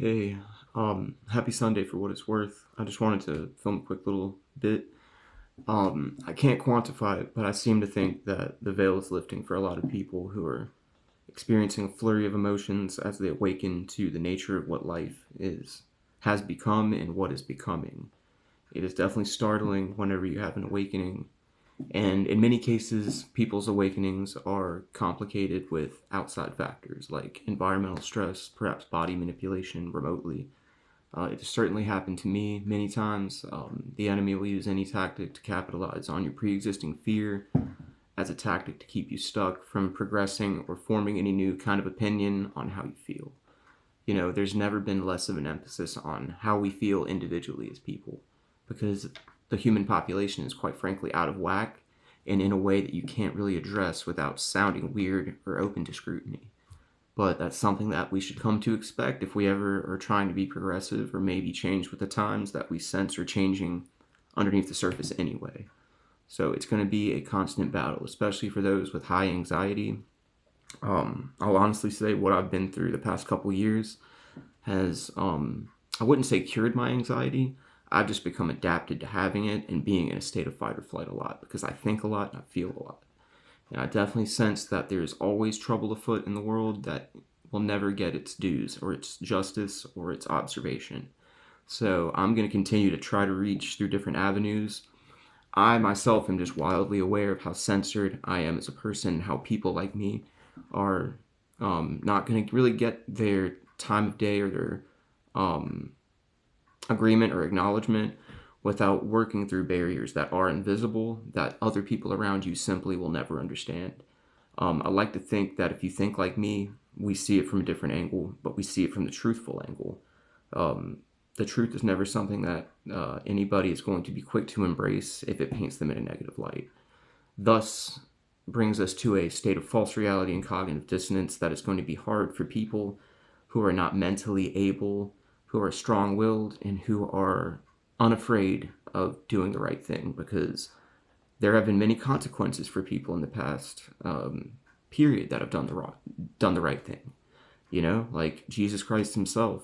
Hey, happy Sunday for what it's worth. I just wanted to film a quick little bit. I can't quantify it, but I seem to think that the veil is lifting for a lot of people who are experiencing a flurry of emotions as they awaken to the nature of what life has become, and what is becoming. It is definitely startling whenever you have an awakening, and in many cases, people's awakenings are complicated with outside factors like environmental stress, perhaps body manipulation remotely. It has certainly happened to me many times. The enemy will use any tactic to capitalize on your pre existing fear as a tactic to keep you stuck from progressing or forming any new kind of opinion on how you feel. There's never been less of an emphasis on how we feel individually as people, because the human population is quite frankly out of whack and in a way that you can't really address without sounding weird or open to scrutiny. But that's something that we should come to expect if we ever are trying to be progressive or maybe change with the times that we sense are changing underneath the surface anyway. So it's going to be a constant battle, especially for those with high anxiety. I'll honestly say what I've been through the past couple years has, I wouldn't say cured my anxiety. I've just become adapted to having it and being in a state of fight or flight a lot because I think a lot and I feel a lot. And I definitely sense that there's always trouble afoot in the world that will never get its dues or its justice or its observation. So I'm going to continue to try to reach through different avenues. I myself am just wildly aware of how censored I am as a person, how people like me are not going to really get their time of day or their um, agreement or acknowledgement without working through barriers that are invisible, that other people around you simply will never understand. I like to think that if you think like me, we see it from a different angle, but we see it from the truthful angle. Um, the truth is never something that anybody is going to be quick to embrace if it paints them in a negative light. Thus, brings us to a state of false reality and cognitive dissonance that is going to be hard for people who are not mentally able, who are strong willed, and who are unafraid of doing the right thing, because there have been many consequences for people in the past period that have done the right thing. Like Jesus Christ himself,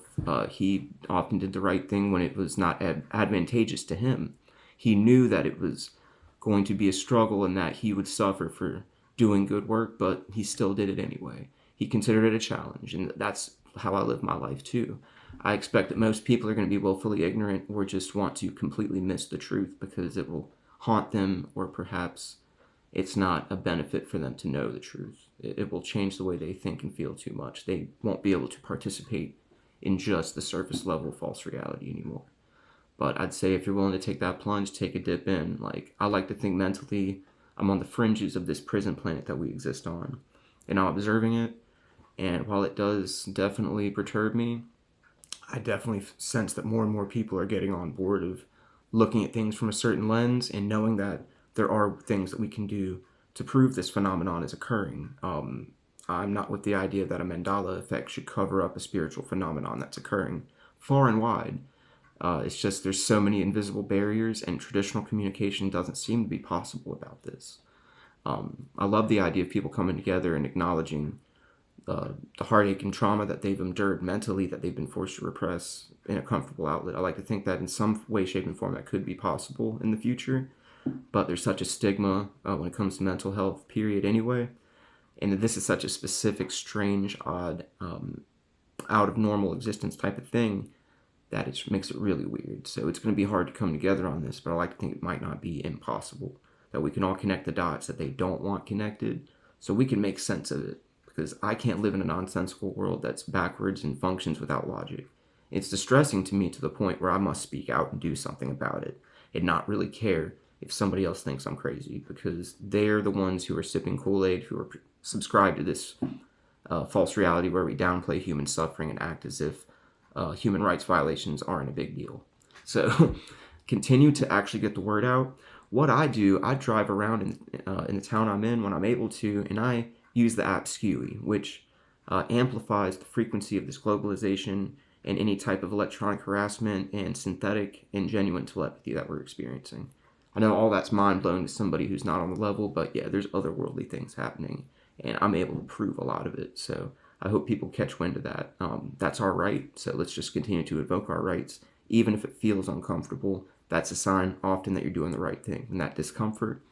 he often did the right thing when it was not advantageous to him. He knew that it was going to be a struggle and that he would suffer for doing good work, but he still did it anyway. He considered it a challenge, and that's how I live my life too. I expect that most people are going to be willfully ignorant or just want to completely miss the truth because it will haunt them, or perhaps it's not a benefit for them to know the truth. It will change the way they think and feel too much. They won't be able to participate in just the surface level false reality anymore. But I'd say if you're willing to take that plunge, take a dip in. Like, I like to think mentally, I'm on the fringes of this prison planet that we exist on, and I'm observing it. And while it does definitely perturb me, I definitely sense that more and more people are getting on board of looking at things from a certain lens and knowing that there are things that we can do to prove this phenomenon is occurring. I'm not with the idea that a Mandela effect should cover up a spiritual phenomenon that's occurring far and wide. It's just there's so many invisible barriers, and traditional communication doesn't seem to be possible about this. I love the idea of people coming together and acknowledging the heartache and trauma that they've endured mentally, that they've been forced to repress in a comfortable outlet. I like to think that in some way, shape, and form that could be possible in the future, but there's such a stigma when it comes to mental health, period, anyway. And that this is such a specific, strange, odd, out of normal existence type of thing that it makes it really weird. So it's going to be hard to come together on this, but I like to think it might not be impossible. That we can all connect the dots that they don't want connected, so we can make sense of it. Because I can't live in a nonsensical world that's backwards and functions without logic. It's distressing to me to the point where I must speak out and do something about it, and not really care if somebody else thinks I'm crazy, because they're the ones who are sipping Kool-Aid, who are subscribed to this false reality where we downplay human suffering and act as if human rights violations aren't a big deal. So continue to actually get the word out. What I do, I drive around in the town I'm in when I'm able to, and I use the app Skewy, which amplifies the frequency of this globalization and any type of electronic harassment and synthetic and genuine telepathy that we're experiencing. I know all that's mind-blowing to somebody who's not on the level, but yeah, there's otherworldly things happening, and I'm able to prove a lot of it. So I hope people catch wind of that. That's our right, so let's just continue to invoke our rights, even if it feels uncomfortable. That's a sign often that you're doing the right thing. And that discomfort,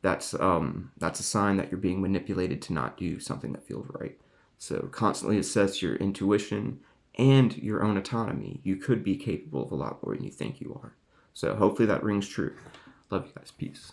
that's a sign that you're being manipulated to not do something that feels right. So constantly assess your intuition and your own autonomy. You could be capable of a lot more than you think you are. So hopefully that rings true. Love you guys. Peace.